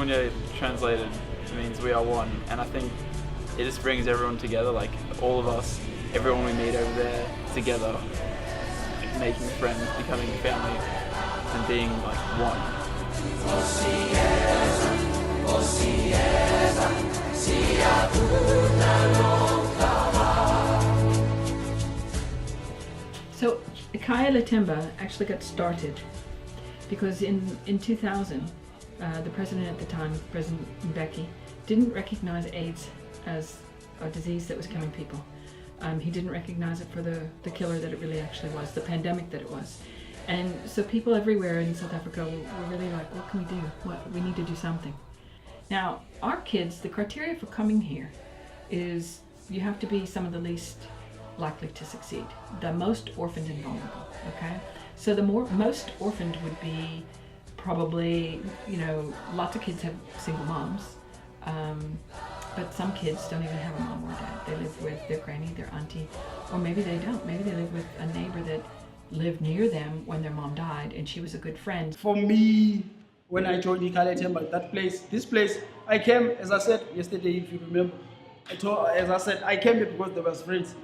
Simunye translated means we are one, and I think it just brings everyone together, like all of us, everyone we meet over there together, like making friends, becoming family, and being like one. So Ikhaya Latemba actually got started because in 2000, the president at the time, President Mbeki, didn't recognize AIDS as a disease that was killing people. He didn't recognize it for the killer that it really actually was, the pandemic that it was. And so people everywhere in South Africa were really like, what can we do? We need to do something. Now, our kids, the criteria for coming here is you have to be some of the least likely to succeed, the most orphaned and vulnerable, okay? So the most orphaned would be probably, lots of kids have single moms, but some kids don't even have a mom or dad. They live with their granny, their auntie, or maybe they don't. Maybe they live with a neighbor that lived near them when their mom died and she was a good friend. For me, when I joined Ikhaya this place, I came, as I said yesterday, if you remember, I came here because there was friends,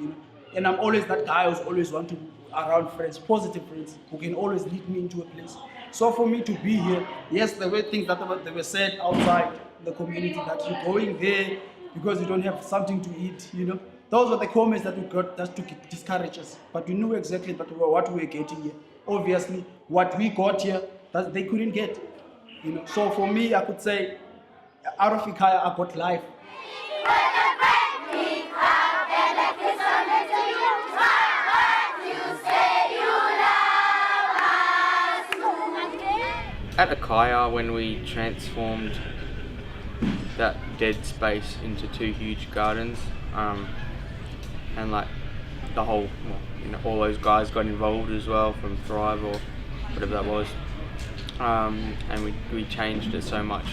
and I'm always that guy who's always want to be around friends, positive friends, who can always lead me into a place. So for me to be here, yes, there were things that they were said outside the community, that you're going there because you don't have something to eat, Those were the comments that we got just to discourage us. But we knew exactly what we were getting here. Obviously, what we got here, that they couldn't get. So for me, I could say, out of Ikhaya, I got life. At Ikhaya, when we transformed that dead space into 2 huge gardens, and like the whole, all those guys got involved as well from Thrive or whatever that was, and we changed it so much.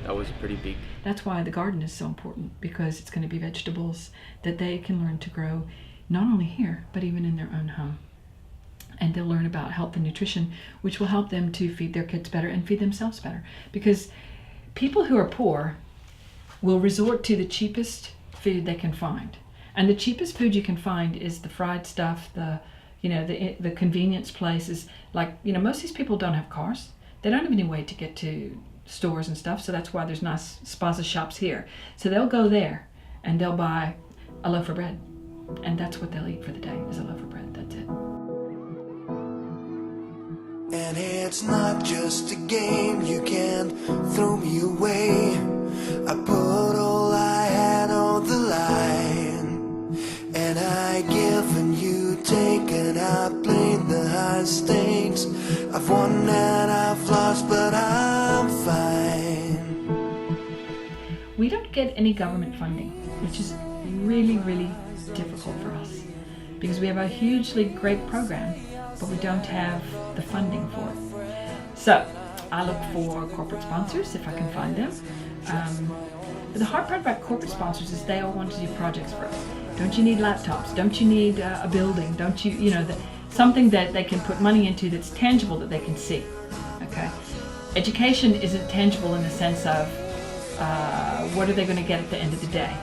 That was pretty big. That's why the garden is so important, because it's going to be vegetables that they can learn to grow not only here but even in their own home. And they'll learn about health and nutrition, which will help them to feed their kids better and feed themselves better. Because people who are poor will resort to the cheapest food they can find. And the cheapest food you can find is the fried stuff, the convenience places. Like, most of these people don't have cars. They don't have any way to get to stores and stuff, so that's why there's nice spaza shops here. So they'll go there and they'll buy a loaf of bread. And that's what they'll eat for the day, is a loaf of bread. That's it. And it's not just a game, you can't throw me away. I put all I had on the line, and I give and you take, and I played the high stakes. I've won and I've lost, but I'm fine. We don't get any government funding, which is really, really difficult for us, because we have a hugely great program, but we don't have the funding for it. So I look for corporate sponsors if I can find them. But the hard part about corporate sponsors is they all want to do projects for us. Don't you need laptops? Don't you need a building? Don't you, something that they can put money into that's tangible, that they can see, okay? Education isn't tangible in the sense of what are they going to get at the end of the day?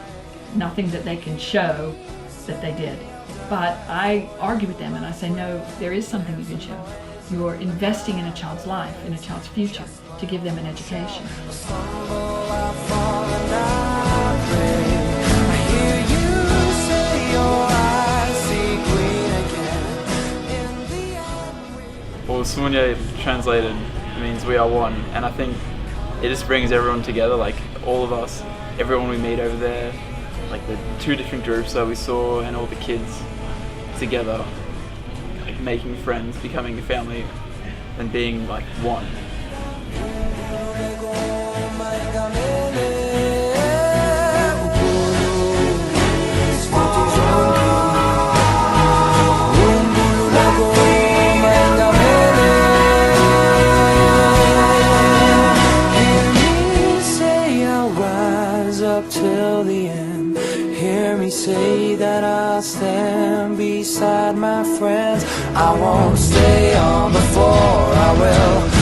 Nothing that they can show that they did. But I argue with them and I say, no, there is something you can show. You're investing in a child's life, in a child's future, to give them an education. Well, Simunye translated means we are one, and I think it just brings everyone together, like all of us, everyone we meet over there, like the 2 different groups that we saw, and all the kids together, like making friends, becoming a family, and being like one. Up till the end, hear me say that I'll stand beside my friends. I won't stay on before I will